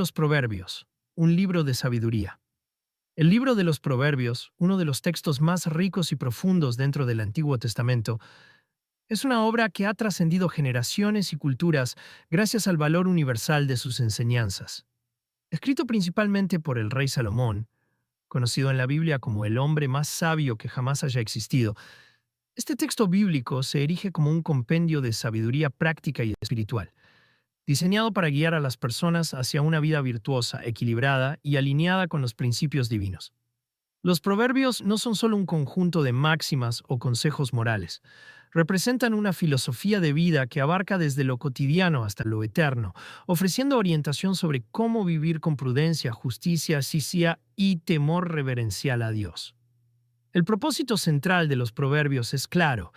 Los Proverbios, un libro de sabiduría. El libro de los Proverbios, uno de los textos más ricos y profundos dentro del Antiguo Testamento, es una obra que ha trascendido generaciones y culturas gracias al valor universal de sus enseñanzas. Escrito principalmente por el rey Salomón, conocido en la Biblia como el hombre más sabio que jamás haya existido, este texto bíblico se erige como un compendio de sabiduría práctica y espiritual, diseñado para guiar a las personas hacia una vida virtuosa, equilibrada y alineada con los principios divinos. Los proverbios no son solo un conjunto de máximas o consejos morales. Representan una filosofía de vida que abarca desde lo cotidiano hasta lo eterno, ofreciendo orientación sobre cómo vivir con prudencia, justicia, ciencia y temor reverencial a Dios. El propósito central de los proverbios es claro: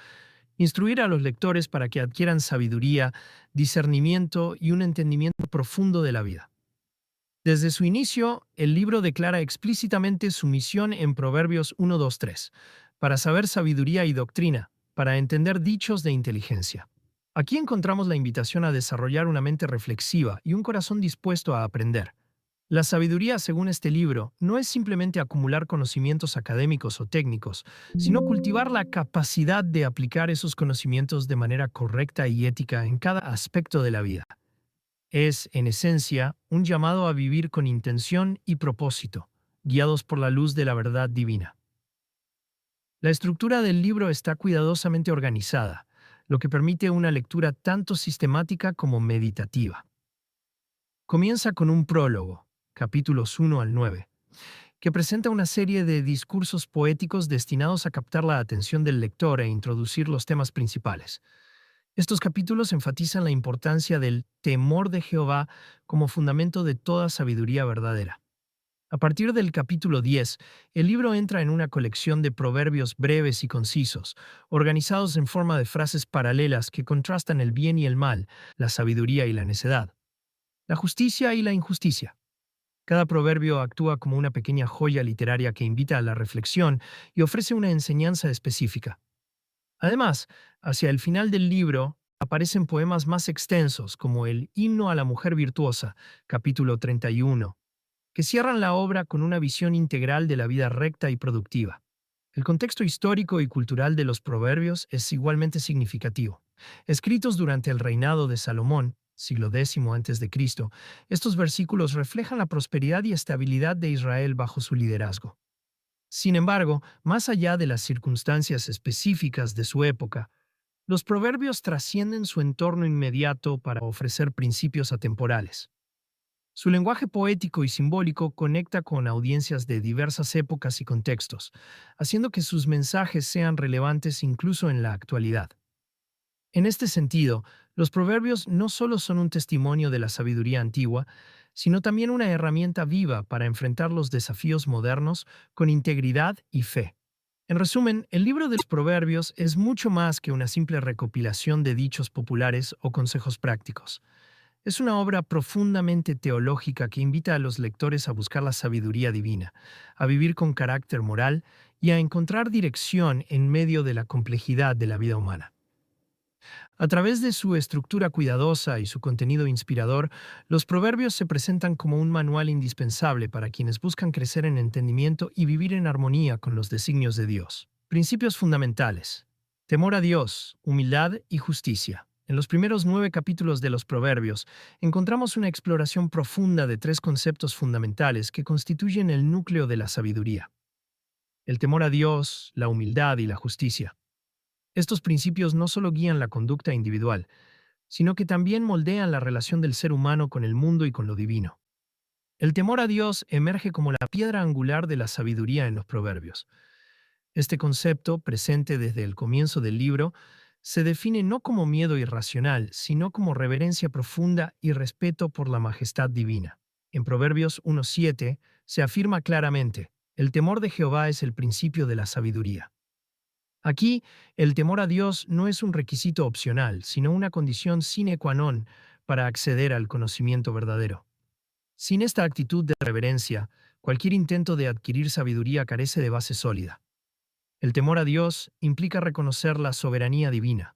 instruir a los lectores para que adquieran sabiduría, discernimiento y un entendimiento profundo de la vida. Desde su inicio, el libro declara explícitamente su misión en Proverbios 1, 2, 3, para saber sabiduría y doctrina, para entender dichos de inteligencia. Aquí encontramos la invitación a desarrollar una mente reflexiva y un corazón dispuesto a aprender. La sabiduría, según este libro, no es simplemente acumular conocimientos académicos o técnicos, sino cultivar la capacidad de aplicar esos conocimientos de manera correcta y ética en cada aspecto de la vida. Es, en esencia, un llamado a vivir con intención y propósito, guiados por la luz de la verdad divina. La estructura del libro está cuidadosamente organizada, lo que permite una lectura tanto sistemática como meditativa. Comienza con un prólogo, capítulos 1 al 9, que presenta una serie de discursos poéticos destinados a captar la atención del lector e introducir los temas principales. Estos capítulos enfatizan la importancia del temor de Jehová como fundamento de toda sabiduría verdadera. A partir del capítulo 10, el libro entra en una colección de proverbios breves y concisos, organizados en forma de frases paralelas que contrastan el bien y el mal, la sabiduría y la necedad, la justicia y la injusticia. Cada proverbio actúa como una pequeña joya literaria que invita a la reflexión y ofrece una enseñanza específica. Además, hacia el final del libro aparecen poemas más extensos, como el Himno a la Mujer Virtuosa, capítulo 31, que cierran la obra con una visión integral de la vida recta y productiva. El contexto histórico y cultural de los proverbios es igualmente significativo. Escritos durante el reinado de Salomón, siglo X a.C., estos versículos reflejan la prosperidad y estabilidad de Israel bajo su liderazgo. Sin embargo, más allá de las circunstancias específicas de su época, los proverbios trascienden su entorno inmediato para ofrecer principios atemporales. Su lenguaje poético y simbólico conecta con audiencias de diversas épocas y contextos, haciendo que sus mensajes sean relevantes incluso en la actualidad. En este sentido, los proverbios no solo son un testimonio de la sabiduría antigua, sino también una herramienta viva para enfrentar los desafíos modernos con integridad y fe. En resumen, el libro de los proverbios es mucho más que una simple recopilación de dichos populares o consejos prácticos. Es una obra profundamente teológica que invita a los lectores a buscar la sabiduría divina, a vivir con carácter moral y a encontrar dirección en medio de la complejidad de la vida humana. A través de su estructura cuidadosa y su contenido inspirador, los proverbios se presentan como un manual indispensable para quienes buscan crecer en entendimiento y vivir en armonía con los designios de Dios. Principios fundamentales: temor a Dios, humildad y justicia. En los primeros 9 capítulos de los Proverbios, encontramos una exploración profunda de 3 conceptos fundamentales que constituyen el núcleo de la sabiduría: el temor a Dios, la humildad y la justicia. Estos principios no solo guían la conducta individual, sino que también moldean la relación del ser humano con el mundo y con lo divino. El temor a Dios emerge como la piedra angular de la sabiduría en los Proverbios. Este concepto, presente desde el comienzo del libro, se define no como miedo irracional, sino como reverencia profunda y respeto por la majestad divina. En Proverbios 1:7 se afirma claramente: el temor de Jehová es el principio de la sabiduría. Aquí, el temor a Dios no es un requisito opcional, sino una condición sine qua non para acceder al conocimiento verdadero. Sin esta actitud de reverencia, cualquier intento de adquirir sabiduría carece de base sólida. El temor a Dios implica reconocer la soberanía divina,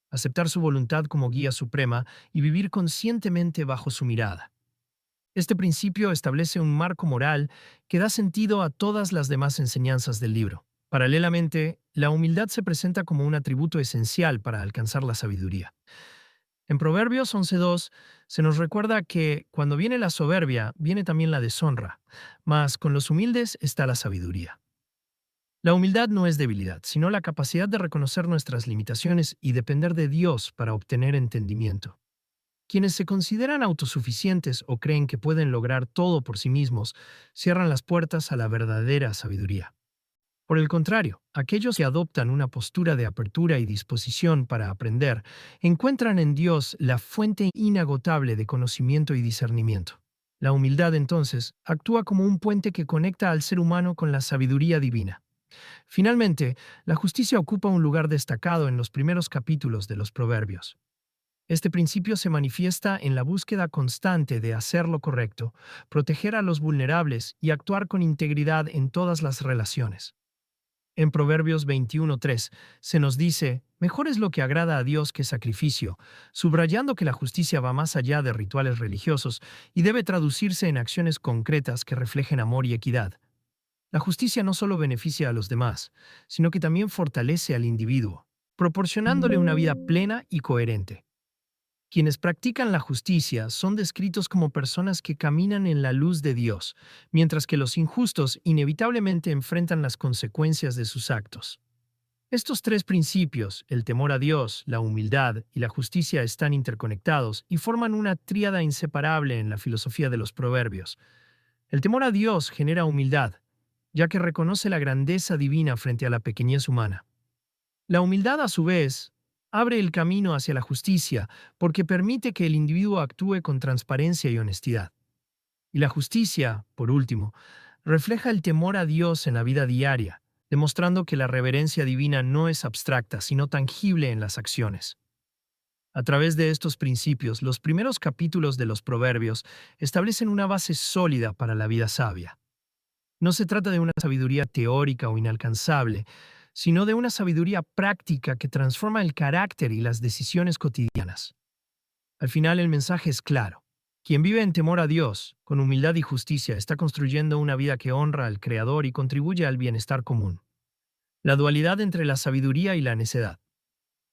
aceptar su voluntad como guía suprema y vivir conscientemente bajo su mirada. Este principio establece un marco moral que da sentido a todas las demás enseñanzas del libro. Paralelamente, la humildad se presenta como un atributo esencial para alcanzar la sabiduría. En Proverbios 11.2 se nos recuerda que cuando viene la soberbia, viene también la deshonra, mas con los humildes está la sabiduría. La humildad no es debilidad, sino la capacidad de reconocer nuestras limitaciones y depender de Dios para obtener entendimiento. Quienes se consideran autosuficientes o creen que pueden lograr todo por sí mismos, cierran las puertas a la verdadera sabiduría. Por el contrario, aquellos que adoptan una postura de apertura y disposición para aprender, encuentran en Dios la fuente inagotable de conocimiento y discernimiento. La humildad, entonces, actúa como un puente que conecta al ser humano con la sabiduría divina. Finalmente, la justicia ocupa un lugar destacado en los primeros capítulos de los Proverbios. Este principio se manifiesta en la búsqueda constante de hacer lo correcto, proteger a los vulnerables y actuar con integridad en todas las relaciones. En Proverbios 21.3 se nos dice, mejor es lo que agrada a Dios que sacrificio, subrayando que la justicia va más allá de rituales religiosos y debe traducirse en acciones concretas que reflejen amor y equidad. La justicia no solo beneficia a los demás, sino que también fortalece al individuo, proporcionándole una vida plena y coherente. Quienes practican la justicia son descritos como personas que caminan en la luz de Dios, mientras que los injustos inevitablemente enfrentan las consecuencias de sus actos. Estos tres principios, el temor a Dios, la humildad y la justicia, están interconectados y forman una tríada inseparable en la filosofía de los proverbios. El temor a Dios genera humildad, ya que reconoce la grandeza divina frente a la pequeñez humana. La humildad, a su vez, abre el camino hacia la justicia porque permite que el individuo actúe con transparencia y honestidad. Y la justicia, por último, refleja el temor a Dios en la vida diaria, demostrando que la reverencia divina no es abstracta, sino tangible en las acciones. A través de estos principios, los primeros capítulos de los Proverbios establecen una base sólida para la vida sabia. No se trata de una sabiduría teórica o inalcanzable, sino de una sabiduría práctica que transforma el carácter y las decisiones cotidianas. Al final el mensaje es claro. Quien vive en temor a Dios, con humildad y justicia, está construyendo una vida que honra al Creador y contribuye al bienestar común. La dualidad entre la sabiduría y la necedad.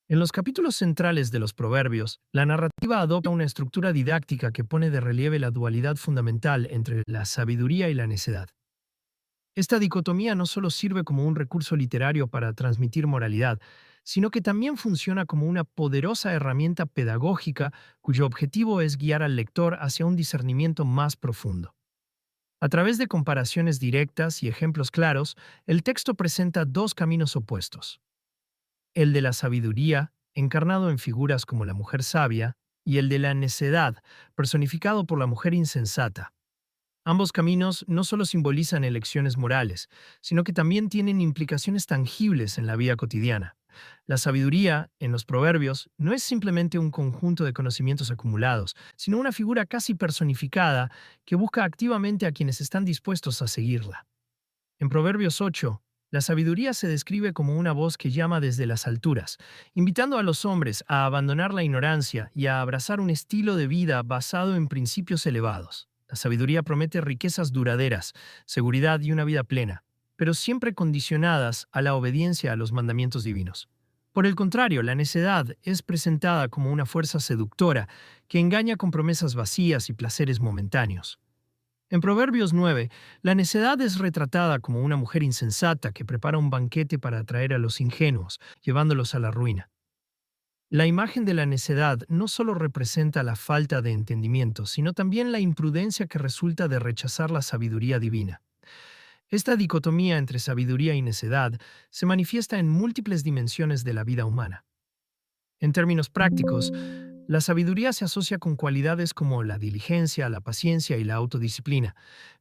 En los capítulos centrales de los Proverbios, la narrativa adopta una estructura didáctica que pone de relieve la dualidad fundamental entre la sabiduría y la necedad. Esta dicotomía no solo sirve como un recurso literario para transmitir moralidad, sino que también funciona como una poderosa herramienta pedagógica cuyo objetivo es guiar al lector hacia un discernimiento más profundo. A través de comparaciones directas y ejemplos claros, el texto presenta dos caminos opuestos. El de la sabiduría, encarnado en figuras como la mujer sabia, y el de la necedad, personificado por la mujer insensata. Ambos caminos no solo simbolizan elecciones morales, sino que también tienen implicaciones tangibles en la vida cotidiana. La sabiduría, en los proverbios, no es simplemente un conjunto de conocimientos acumulados, sino una figura casi personificada que busca activamente a quienes están dispuestos a seguirla. En Proverbios 8, la sabiduría se describe como una voz que llama desde las alturas, invitando a los hombres a abandonar la ignorancia y a abrazar un estilo de vida basado en principios elevados. La sabiduría promete riquezas duraderas, seguridad y una vida plena, pero siempre condicionadas a la obediencia a los mandamientos divinos. Por el contrario, la necedad es presentada como una fuerza seductora que engaña con promesas vacías y placeres momentáneos. En Proverbios 9, la necedad es retratada como una mujer insensata que prepara un banquete para atraer a los ingenuos, llevándolos a la ruina. La imagen de la necedad no solo representa la falta de entendimiento, sino también la imprudencia que resulta de rechazar la sabiduría divina. Esta dicotomía entre sabiduría y necedad se manifiesta en múltiples dimensiones de la vida humana. En términos prácticos, la sabiduría se asocia con cualidades como la diligencia, la paciencia y la autodisciplina,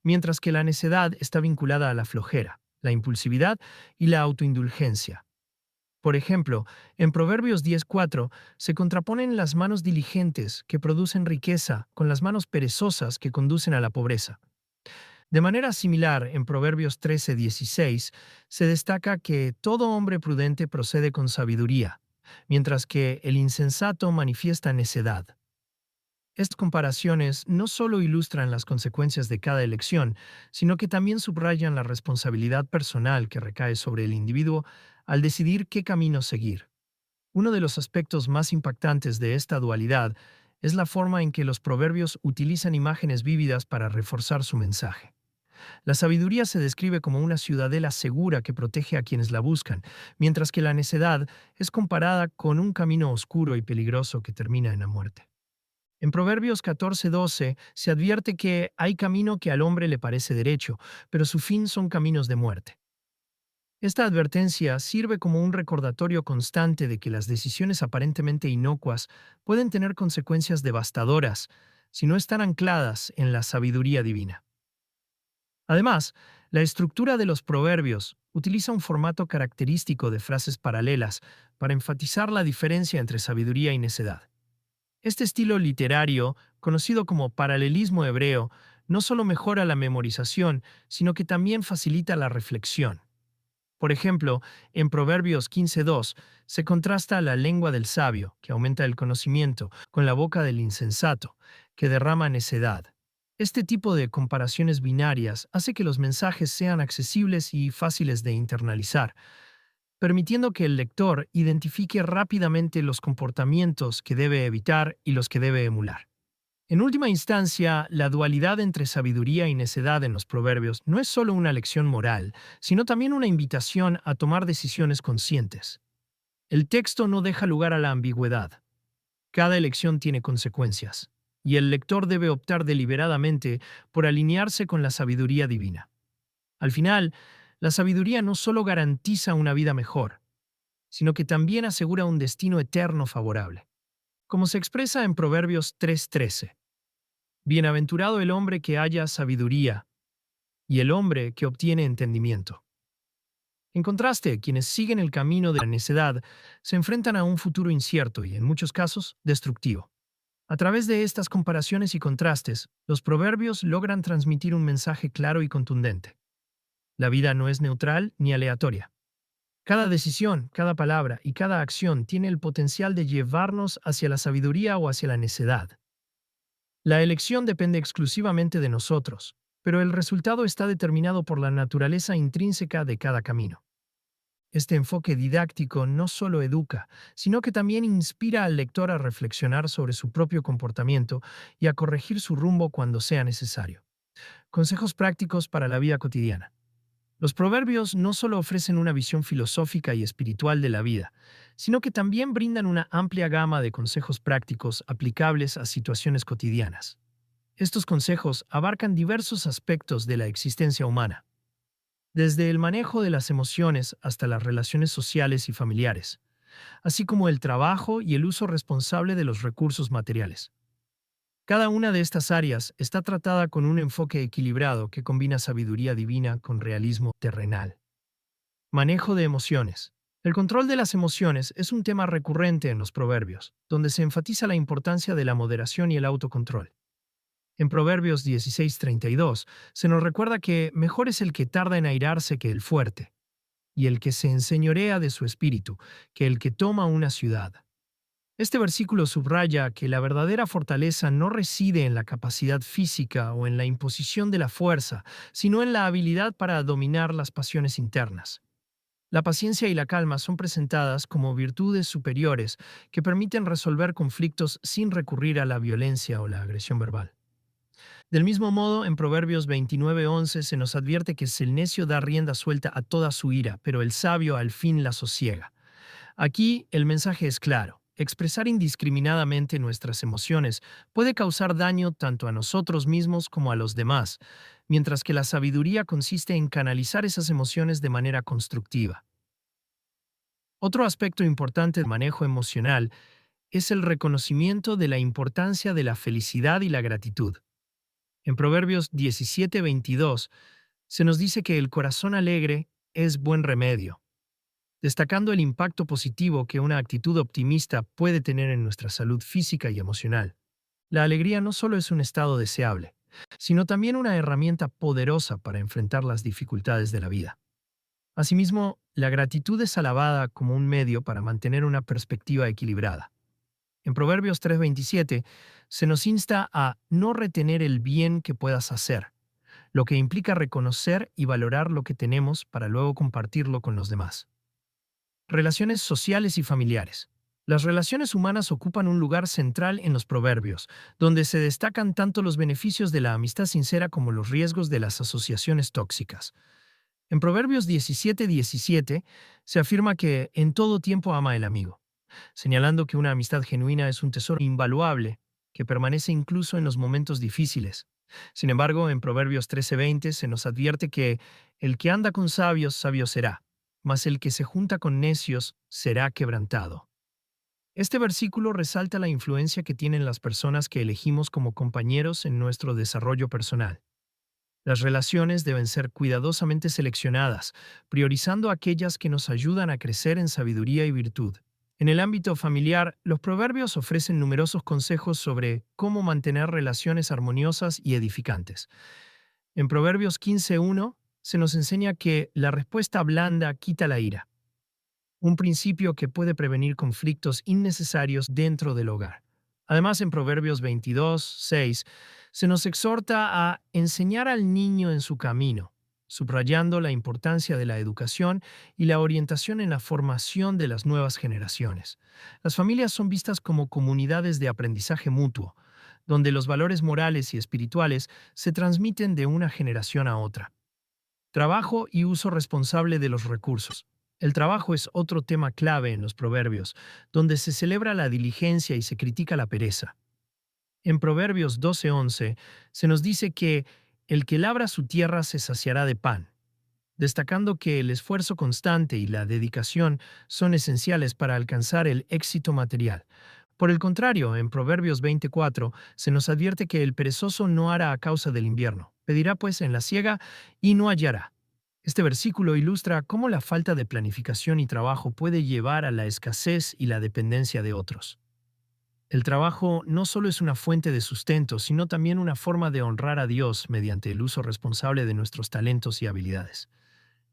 mientras que la necedad está vinculada a la flojera, la impulsividad y la autoindulgencia. Por ejemplo, en Proverbios 10.4 se contraponen las manos diligentes que producen riqueza con las manos perezosas que conducen a la pobreza. De manera similar, en Proverbios 13:16 se destaca que todo hombre prudente procede con sabiduría, mientras que el insensato manifiesta necedad. Estas comparaciones no solo ilustran las consecuencias de cada elección, sino que también subrayan la responsabilidad personal que recae sobre el individuo al decidir qué camino seguir. Uno de los aspectos más impactantes de esta dualidad es la forma en que los proverbios utilizan imágenes vívidas para reforzar su mensaje. La sabiduría se describe como una ciudadela segura que protege a quienes la buscan, mientras que la necedad es comparada con un camino oscuro y peligroso que termina en la muerte. En Proverbios 14:12 se advierte que hay camino que al hombre le parece derecho, pero su fin son caminos de muerte. Esta advertencia sirve como un recordatorio constante de que las decisiones aparentemente inocuas pueden tener consecuencias devastadoras si no están ancladas en la sabiduría divina. Además, la estructura de los proverbios utiliza un formato característico de frases paralelas para enfatizar la diferencia entre sabiduría y necedad. Este estilo literario, conocido como paralelismo hebreo, no solo mejora la memorización, sino que también facilita la reflexión. Por ejemplo, en Proverbios 15:2 se contrasta la lengua del sabio, que aumenta el conocimiento, con la boca del insensato, que derrama necedad. Este tipo de comparaciones binarias hace que los mensajes sean accesibles y fáciles de internalizar, permitiendo que el lector identifique rápidamente los comportamientos que debe evitar y los que debe emular. En última instancia, la dualidad entre sabiduría y necedad en los proverbios no es solo una lección moral, sino también una invitación a tomar decisiones conscientes. El texto no deja lugar a la ambigüedad. Cada elección tiene consecuencias, y el lector debe optar deliberadamente por alinearse con la sabiduría divina. Al final, la sabiduría no solo garantiza una vida mejor, sino que también asegura un destino eterno favorable. Como se expresa en Proverbios 3:13. Bienaventurado el hombre que haya sabiduría y el hombre que obtiene entendimiento. En contraste, quienes siguen el camino de la necedad se enfrentan a un futuro incierto y, en muchos casos, destructivo. A través de estas comparaciones y contrastes, los proverbios logran transmitir un mensaje claro y contundente. La vida no es neutral ni aleatoria. Cada decisión, cada palabra y cada acción tiene el potencial de llevarnos hacia la sabiduría o hacia la necedad. La elección depende exclusivamente de nosotros, pero el resultado está determinado por la naturaleza intrínseca de cada camino. Este enfoque didáctico no solo educa, sino que también inspira al lector a reflexionar sobre su propio comportamiento y a corregir su rumbo cuando sea necesario. Consejos prácticos para la vida cotidiana. Los proverbios no solo ofrecen una visión filosófica y espiritual de la vida, sino que también brindan una amplia gama de consejos prácticos aplicables a situaciones cotidianas. Estos consejos abarcan diversos aspectos de la existencia humana, desde el manejo de las emociones hasta las relaciones sociales y familiares, así como el trabajo y el uso responsable de los recursos materiales. Cada una de estas áreas está tratada con un enfoque equilibrado que combina sabiduría divina con realismo terrenal. Manejo de emociones. El control de las emociones es un tema recurrente en los proverbios, donde se enfatiza la importancia de la moderación y el autocontrol. En Proverbios 16:32 se nos recuerda que mejor es el que tarda en airarse que el fuerte, y el que se enseñorea de su espíritu que el que toma una ciudad. Este versículo subraya que la verdadera fortaleza no reside en la capacidad física o en la imposición de la fuerza, sino en la habilidad para dominar las pasiones internas. La paciencia y la calma son presentadas como virtudes superiores que permiten resolver conflictos sin recurrir a la violencia o la agresión verbal. Del mismo modo, en Proverbios 29:11 se nos advierte que el necio da rienda suelta a toda su ira, pero el sabio al fin la sosiega. Aquí el mensaje es claro. Expresar indiscriminadamente nuestras emociones puede causar daño tanto a nosotros mismos como a los demás, mientras que la sabiduría consiste en canalizar esas emociones de manera constructiva. Otro aspecto importante del manejo emocional es el reconocimiento de la importancia de la felicidad y la gratitud. En Proverbios 17:22 se nos dice que el corazón alegre es buen remedio, destacando el impacto positivo que una actitud optimista puede tener en nuestra salud física y emocional. La alegría no solo es un estado deseable, sino también una herramienta poderosa para enfrentar las dificultades de la vida. Asimismo, la gratitud es alabada como un medio para mantener una perspectiva equilibrada. En Proverbios 3:27 se nos insta a no retener el bien que puedas hacer, lo que implica reconocer y valorar lo que tenemos para luego compartirlo con los demás. Relaciones sociales y familiares. Las relaciones humanas ocupan un lugar central en los proverbios, donde se destacan tanto los beneficios de la amistad sincera como los riesgos de las asociaciones tóxicas. En Proverbios 17:17 se afirma que en todo tiempo ama el amigo, señalando que una amistad genuina es un tesoro invaluable que permanece incluso en los momentos difíciles. Sin embargo, en Proverbios 13:20 se nos advierte que el que anda con sabios, sabio será, mas el que se junta con necios será quebrantado. Este versículo resalta la influencia que tienen las personas que elegimos como compañeros en nuestro desarrollo personal. Las relaciones deben ser cuidadosamente seleccionadas, priorizando aquellas que nos ayudan a crecer en sabiduría y virtud. En el ámbito familiar, los proverbios ofrecen numerosos consejos sobre cómo mantener relaciones armoniosas y edificantes. En Proverbios 15:1 se nos enseña que la respuesta blanda quita la ira, un principio que puede prevenir conflictos innecesarios dentro del hogar. Además, en Proverbios 22:6 se nos exhorta a enseñar al niño en su camino, subrayando la importancia de la educación y la orientación en la formación de las nuevas generaciones. Las familias son vistas como comunidades de aprendizaje mutuo, donde los valores morales y espirituales se transmiten de una generación a otra. Trabajo y uso responsable de los recursos. El trabajo es otro tema clave en los proverbios, donde se celebra la diligencia y se critica la pereza. En Proverbios 12:11 se nos dice que el que labra su tierra se saciará de pan, destacando que el esfuerzo constante y la dedicación son esenciales para alcanzar el éxito material. Por el contrario, en Proverbios 24 se nos advierte que el perezoso no hará a causa del invierno, pedirá pues en la siega y no hallará. Este versículo ilustra cómo la falta de planificación y trabajo puede llevar a la escasez y la dependencia de otros. El trabajo no solo es una fuente de sustento, sino también una forma de honrar a Dios mediante el uso responsable de nuestros talentos y habilidades.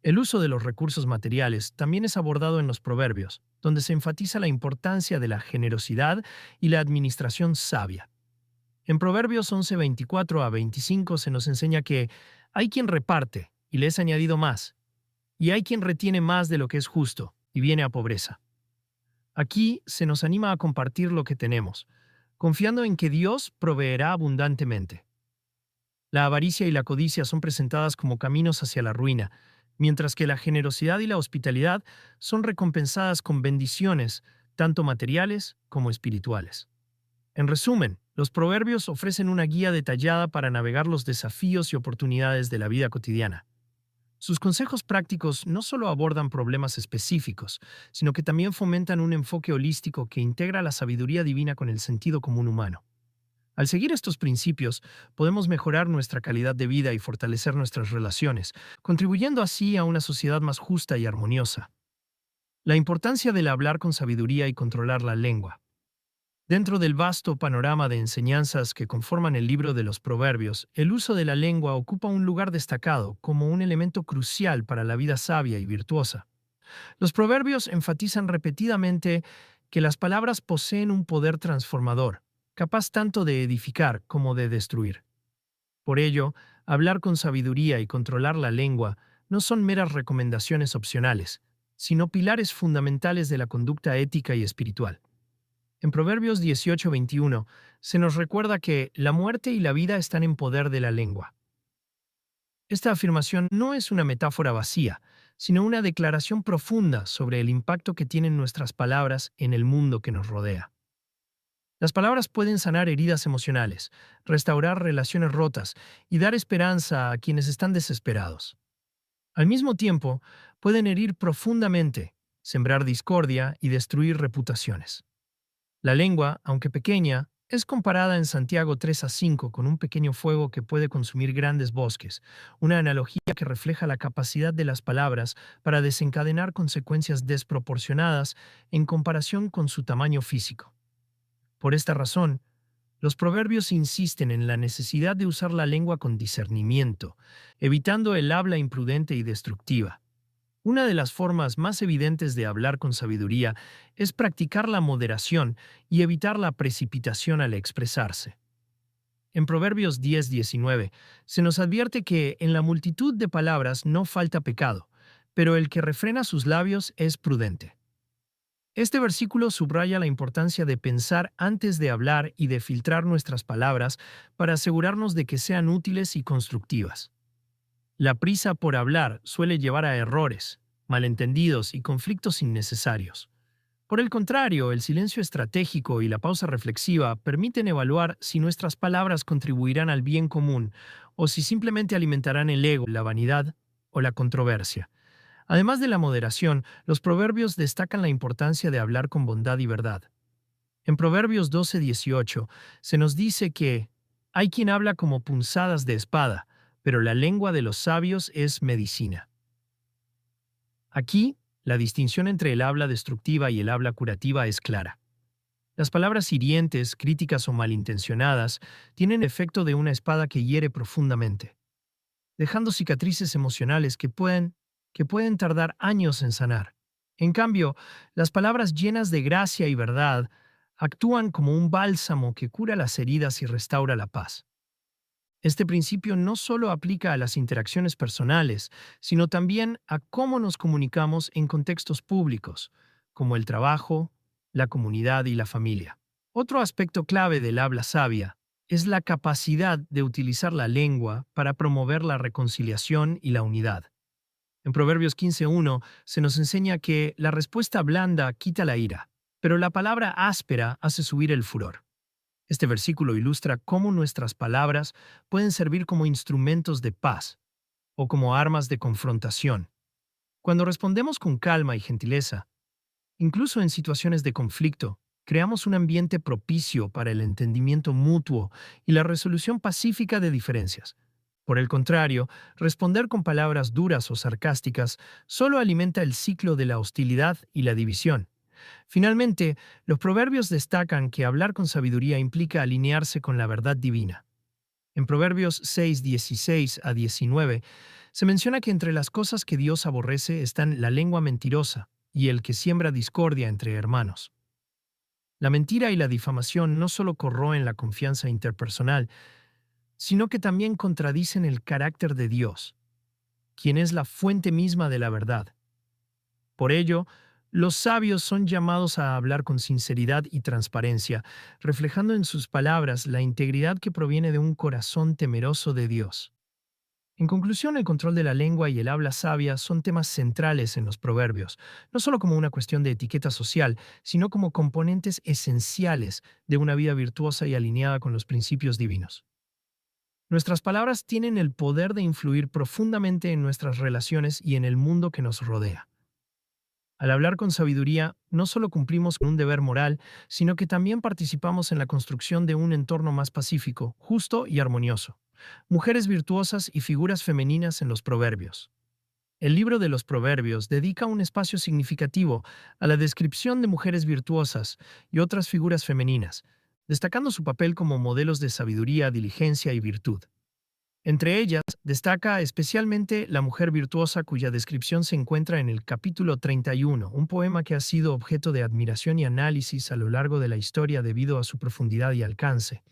El uso de los recursos materiales también es abordado en los proverbios, donde se enfatiza la importancia de la generosidad y la administración sabia. En Proverbios 11:24 a 25 se nos enseña que hay quien reparte y le es añadido más, y hay quien retiene más de lo que es justo y viene a pobreza. Aquí se nos anima a compartir lo que tenemos, confiando en que Dios proveerá abundantemente. La avaricia y la codicia son presentadas como caminos hacia la ruina, mientras que la generosidad y la hospitalidad son recompensadas con bendiciones, tanto materiales como espirituales. En resumen, los proverbios ofrecen una guía detallada para navegar los desafíos y oportunidades de la vida cotidiana. Sus consejos prácticos no solo abordan problemas específicos, sino que también fomentan un enfoque holístico que integra la sabiduría divina con el sentido común humano. Al seguir estos principios, podemos mejorar nuestra calidad de vida y fortalecer nuestras relaciones, contribuyendo así a una sociedad más justa y armoniosa. La importancia del hablar con sabiduría y controlar la lengua. Dentro del vasto panorama de enseñanzas que conforman el libro de los Proverbios, el uso de la lengua ocupa un lugar destacado como un elemento crucial para la vida sabia y virtuosa. Los Proverbios enfatizan repetidamente que las palabras poseen un poder transformador, capaz tanto de edificar como de destruir. Por ello, hablar con sabiduría y controlar la lengua no son meras recomendaciones opcionales, sino pilares fundamentales de la conducta ética y espiritual. En Proverbios 18:21 se nos recuerda que la muerte y la vida están en poder de la lengua. Esta afirmación no es una metáfora vacía, sino una declaración profunda sobre el impacto que tienen nuestras palabras en el mundo que nos rodea. Las palabras pueden sanar heridas emocionales, restaurar relaciones rotas y dar esperanza a quienes están desesperados. Al mismo tiempo, pueden herir profundamente, sembrar discordia y destruir reputaciones. La lengua, aunque pequeña, es comparada en Santiago 3:5 con un pequeño fuego que puede consumir grandes bosques, una analogía que refleja la capacidad de las palabras para desencadenar consecuencias desproporcionadas en comparación con su tamaño físico. Por esta razón, los proverbios insisten en la necesidad de usar la lengua con discernimiento, evitando el habla imprudente y destructiva. Una de las formas más evidentes de hablar con sabiduría es practicar la moderación y evitar la precipitación al expresarse. En Proverbios 10:19 se nos advierte que en la multitud de palabras no falta pecado, pero el que refrena sus labios es prudente. Este versículo subraya la importancia de pensar antes de hablar y de filtrar nuestras palabras para asegurarnos de que sean útiles y constructivas. La prisa por hablar suele llevar a errores, malentendidos y conflictos innecesarios. Por el contrario, el silencio estratégico y la pausa reflexiva permiten evaluar si nuestras palabras contribuirán al bien común o si simplemente alimentarán el ego, la vanidad o la controversia. Además de la moderación, los proverbios destacan la importancia de hablar con bondad y verdad. En Proverbios 12:18 se nos dice que hay quien habla como punzadas de espada, pero la lengua de los sabios es medicina. Aquí, la distinción entre el habla destructiva y el habla curativa es clara. Las palabras hirientes, críticas o malintencionadas tienen efecto de una espada que hiere profundamente, dejando cicatrices emocionales que pueden tardar años en sanar. En cambio, las palabras llenas de gracia y verdad actúan como un bálsamo que cura las heridas y restaura la paz. Este principio no solo aplica a las interacciones personales, sino también a cómo nos comunicamos en contextos públicos, como el trabajo, la comunidad y la familia. Otro aspecto clave del habla sabia es la capacidad de utilizar la lengua para promover la reconciliación y la unidad. En Proverbios 15:1 se nos enseña que la respuesta blanda quita la ira, pero la palabra áspera hace subir el furor. Este versículo ilustra cómo nuestras palabras pueden servir como instrumentos de paz o como armas de confrontación. Cuando respondemos con calma y gentileza, incluso en situaciones de conflicto, creamos un ambiente propicio para el entendimiento mutuo y la resolución pacífica de diferencias. Por el contrario, responder con palabras duras o sarcásticas solo alimenta el ciclo de la hostilidad y la división. Finalmente, los proverbios destacan que hablar con sabiduría implica alinearse con la verdad divina. En Proverbios 6:16 a 19 se menciona que entre las cosas que Dios aborrece están la lengua mentirosa y el que siembra discordia entre hermanos. La mentira y la difamación no solo corroen la confianza interpersonal, sino que también contradicen el carácter de Dios, quien es la fuente misma de la verdad. Por ello, los sabios son llamados a hablar con sinceridad y transparencia, reflejando en sus palabras la integridad que proviene de un corazón temeroso de Dios. En conclusión, el control de la lengua y el habla sabia son temas centrales en los proverbios, no solo como una cuestión de etiqueta social, sino como componentes esenciales de una vida virtuosa y alineada con los principios divinos. Nuestras palabras tienen el poder de influir profundamente en nuestras relaciones y en el mundo que nos rodea. Al hablar con sabiduría, no solo cumplimos con un deber moral, sino que también participamos en la construcción de un entorno más pacífico, justo y armonioso. Mujeres virtuosas y figuras femeninas en los proverbios. El libro de los proverbios dedica un espacio significativo a la descripción de mujeres virtuosas y otras figuras femeninas, destacando su papel como modelos de sabiduría, diligencia y virtud. Entre ellas, destaca especialmente la mujer virtuosa cuya descripción se encuentra en el capítulo 31, un poema que ha sido objeto de admiración y análisis a lo largo de la historia debido a su profundidad y alcance.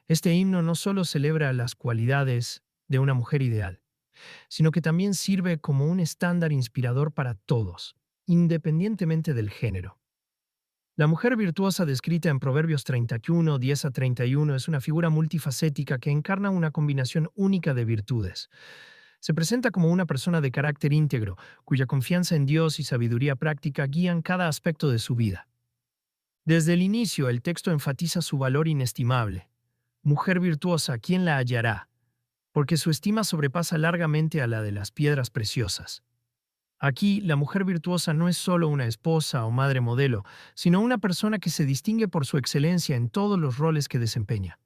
Este himno no solo celebra las cualidades de una mujer ideal, sino que también sirve como un estándar inspirador para todos, independientemente del género. La mujer virtuosa descrita en Proverbios 31, 10 a 31 es una figura multifacética que encarna una combinación única de virtudes. Se presenta como una persona de carácter íntegro, cuya confianza en Dios y sabiduría práctica guían cada aspecto de su vida. Desde el inicio, el texto enfatiza su valor inestimable. Mujer virtuosa, ¿quién la hallará? Porque su estima sobrepasa largamente a la de las piedras preciosas. Aquí, la mujer virtuosa no es solo una esposa o madre modelo, sino una persona que se distingue por su excelencia en todos los roles que desempeña.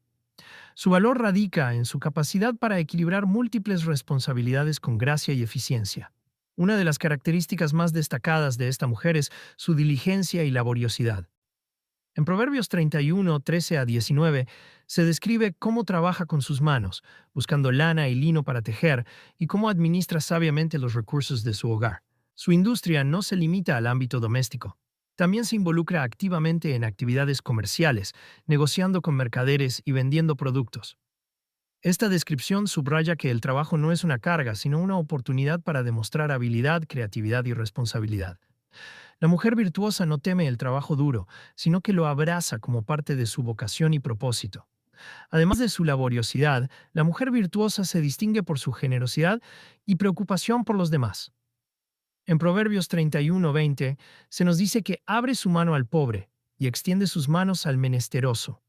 Su valor radica en su capacidad para equilibrar múltiples responsabilidades con gracia y eficiencia. Una de las características más destacadas de esta mujer es su diligencia y laboriosidad. En Proverbios 31, 13 a 19, se describe cómo trabaja con sus manos, buscando lana y lino para tejer, y cómo administra sabiamente los recursos de su hogar. Su industria no se limita al ámbito doméstico. También se involucra activamente en actividades comerciales, negociando con mercaderes y vendiendo productos. Esta descripción subraya que el trabajo no es una carga, sino una oportunidad para demostrar habilidad, creatividad y responsabilidad. La mujer virtuosa no teme el trabajo duro, sino que lo abraza como parte de su vocación y propósito. Además de su laboriosidad, la mujer virtuosa se distingue por su generosidad y preocupación por los demás. En Proverbios 31:20 se nos dice que abre su mano al pobre y extiende sus manos al menesteroso.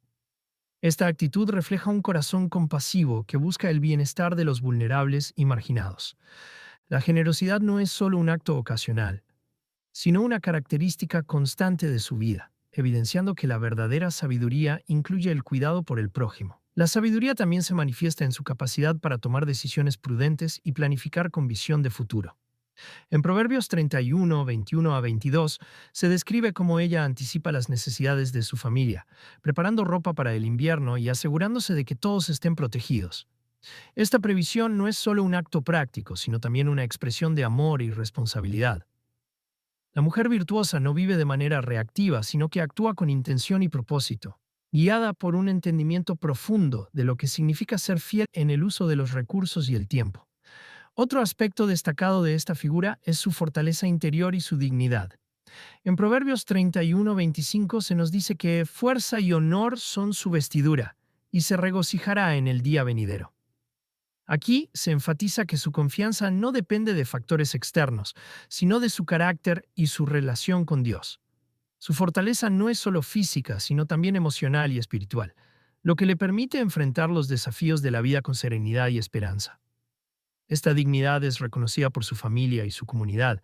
Esta actitud refleja un corazón compasivo que busca el bienestar de los vulnerables y marginados. La generosidad no es solo un acto ocasional, sino una característica constante de su vida, evidenciando que la verdadera sabiduría incluye el cuidado por el prójimo. La sabiduría también se manifiesta en su capacidad para tomar decisiones prudentes y planificar con visión de futuro. En Proverbios 31, 21 a 22, se describe cómo ella anticipa las necesidades de su familia, preparando ropa para el invierno y asegurándose de que todos estén protegidos. Esta previsión no es solo un acto práctico, sino también una expresión de amor y responsabilidad. La mujer virtuosa no vive de manera reactiva, sino que actúa con intención y propósito, guiada por un entendimiento profundo de lo que significa ser fiel en el uso de los recursos y el tiempo. Otro aspecto destacado de esta figura es su fortaleza interior y su dignidad. En Proverbios 31:25 se nos dice que fuerza y honor son su vestidura, y se regocijará en el día venidero. Aquí se enfatiza que su confianza no depende de factores externos, sino de su carácter y su relación con Dios. Su fortaleza no es solo física, sino también emocional y espiritual, lo que le permite enfrentar los desafíos de la vida con serenidad y esperanza. Esta dignidad es reconocida por su familia y su comunidad,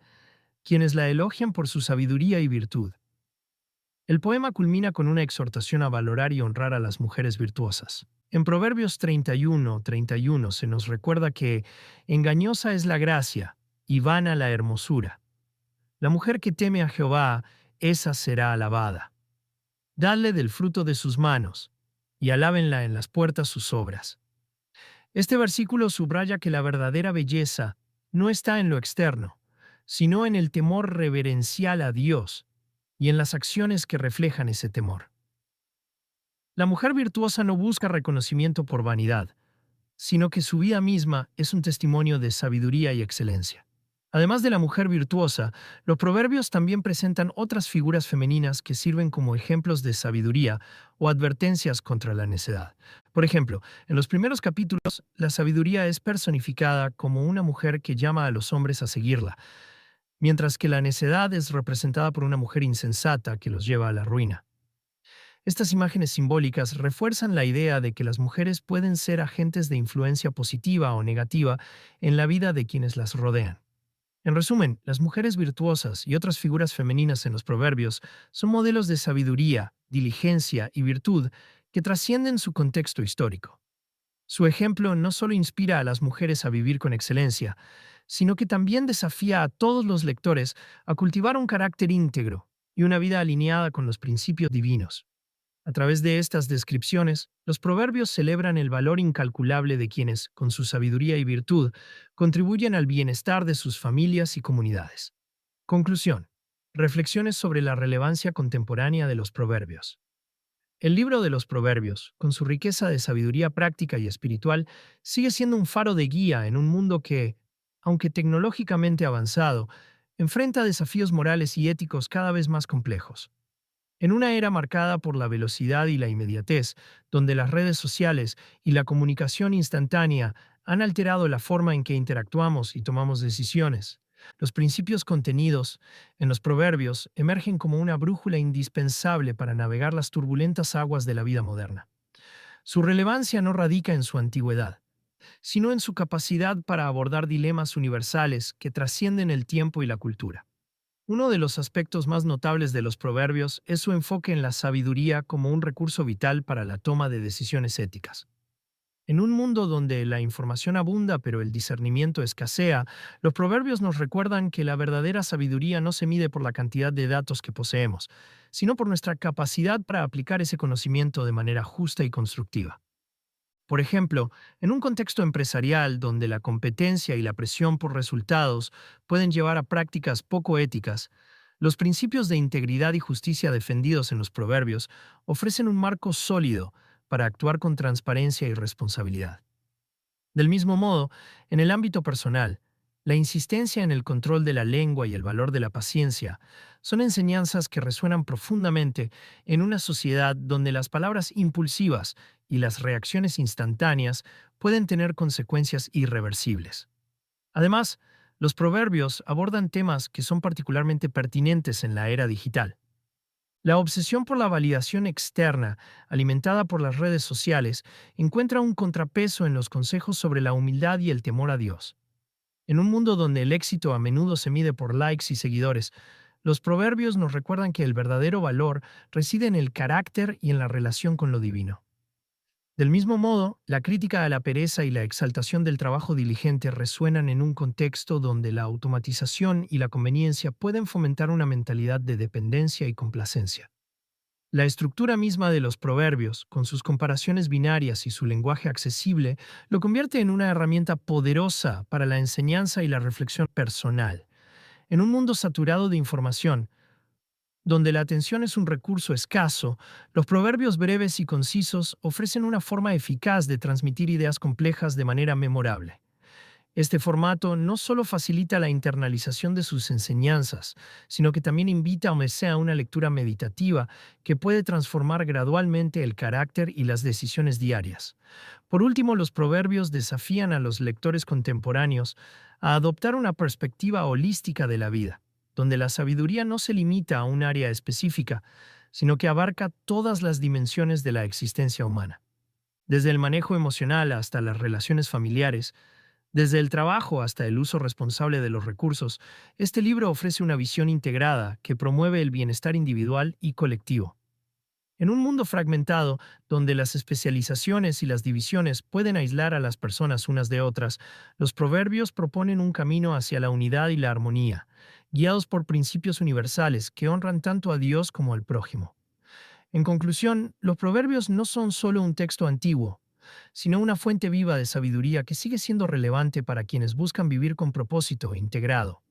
quienes la elogian por su sabiduría y virtud. El poema culmina con una exhortación a valorar y honrar a las mujeres virtuosas. En Proverbios 31:31 se nos recuerda que engañosa es la gracia y vana la hermosura. La mujer que teme a Jehová, esa será alabada. Dadle del fruto de sus manos, y alábenla en las puertas sus obras. Este versículo subraya que la verdadera belleza no está en lo externo, sino en el temor reverencial a Dios y en las acciones que reflejan ese temor. La mujer virtuosa no busca reconocimiento por vanidad, sino que su vida misma es un testimonio de sabiduría y excelencia. Además de la mujer virtuosa, los proverbios también presentan otras figuras femeninas que sirven como ejemplos de sabiduría o advertencias contra la necedad. Por ejemplo, en los primeros capítulos, la sabiduría es personificada como una mujer que llama a los hombres a seguirla, mientras que la necedad es representada por una mujer insensata que los lleva a la ruina. Estas imágenes simbólicas refuerzan la idea de que las mujeres pueden ser agentes de influencia positiva o negativa en la vida de quienes las rodean. En resumen, las mujeres virtuosas y otras figuras femeninas en los proverbios son modelos de sabiduría, diligencia y virtud que trascienden su contexto histórico. Su ejemplo no solo inspira a las mujeres a vivir con excelencia, sino que también desafía a todos los lectores a cultivar un carácter íntegro y una vida alineada con los principios divinos. A través de estas descripciones, los proverbios celebran el valor incalculable de quienes, con su sabiduría y virtud, contribuyen al bienestar de sus familias y comunidades. Conclusión. Reflexiones sobre la relevancia contemporánea de los proverbios. El libro de los proverbios, con su riqueza de sabiduría práctica y espiritual, sigue siendo un faro de guía en un mundo que, aunque tecnológicamente avanzado, enfrenta desafíos morales y éticos cada vez más complejos. En una era marcada por la velocidad y la inmediatez, donde las redes sociales y la comunicación instantánea han alterado la forma en que interactuamos y tomamos decisiones, los principios contenidos en los proverbios emergen como una brújula indispensable para navegar las turbulentas aguas de la vida moderna. Su relevancia no radica en su antigüedad, sino en su capacidad para abordar dilemas universales que trascienden el tiempo y la cultura. Uno de los aspectos más notables de los proverbios es su enfoque en la sabiduría como un recurso vital para la toma de decisiones éticas. En un mundo donde la información abunda pero el discernimiento escasea, los proverbios nos recuerdan que la verdadera sabiduría no se mide por la cantidad de datos que poseemos, sino por nuestra capacidad para aplicar ese conocimiento de manera justa y constructiva. Por ejemplo, en un contexto empresarial donde la competencia y la presión por resultados pueden llevar a prácticas poco éticas, los principios de integridad y justicia defendidos en los proverbios ofrecen un marco sólido para actuar con transparencia y responsabilidad. Del mismo modo, en el ámbito personal, la insistencia en el control de la lengua y el valor de la paciencia son enseñanzas que resuenan profundamente en una sociedad donde las palabras impulsivas y las reacciones instantáneas pueden tener consecuencias irreversibles. Además, los proverbios abordan temas que son particularmente pertinentes en la era digital. La obsesión por la validación externa, alimentada por las redes sociales, encuentra un contrapeso en los consejos sobre la humildad y el temor a Dios. En un mundo donde el éxito a menudo se mide por likes y seguidores, los proverbios nos recuerdan que el verdadero valor reside en el carácter y en la relación con lo divino. Del mismo modo, la crítica a la pereza y la exaltación del trabajo diligente resuenan en un contexto donde la automatización y la conveniencia pueden fomentar una mentalidad de dependencia y complacencia. La estructura misma de los proverbios, con sus comparaciones binarias y su lenguaje accesible, lo convierte en una herramienta poderosa para la enseñanza y la reflexión personal. En un mundo saturado de información, donde la atención es un recurso escaso, los proverbios breves y concisos ofrecen una forma eficaz de transmitir ideas complejas de manera memorable. Este formato no solo facilita la internalización de sus enseñanzas, sino que también invita a una lectura meditativa que puede transformar gradualmente el carácter y las decisiones diarias. Por último, los proverbios desafían a los lectores contemporáneos a adoptar una perspectiva holística de la vida, donde la sabiduría no se limita a un área específica, sino que abarca todas las dimensiones de la existencia humana. Desde el manejo emocional hasta las relaciones familiares, desde el trabajo hasta el uso responsable de los recursos, este libro ofrece una visión integrada que promueve el bienestar individual y colectivo. En un mundo fragmentado, donde las especializaciones y las divisiones pueden aislar a las personas unas de otras, los proverbios proponen un camino hacia la unidad y la armonía, guiados por principios universales que honran tanto a Dios como al prójimo. En conclusión, los proverbios no son solo un texto antiguo, sino una fuente viva de sabiduría que sigue siendo relevante para quienes buscan vivir con propósito e integrado.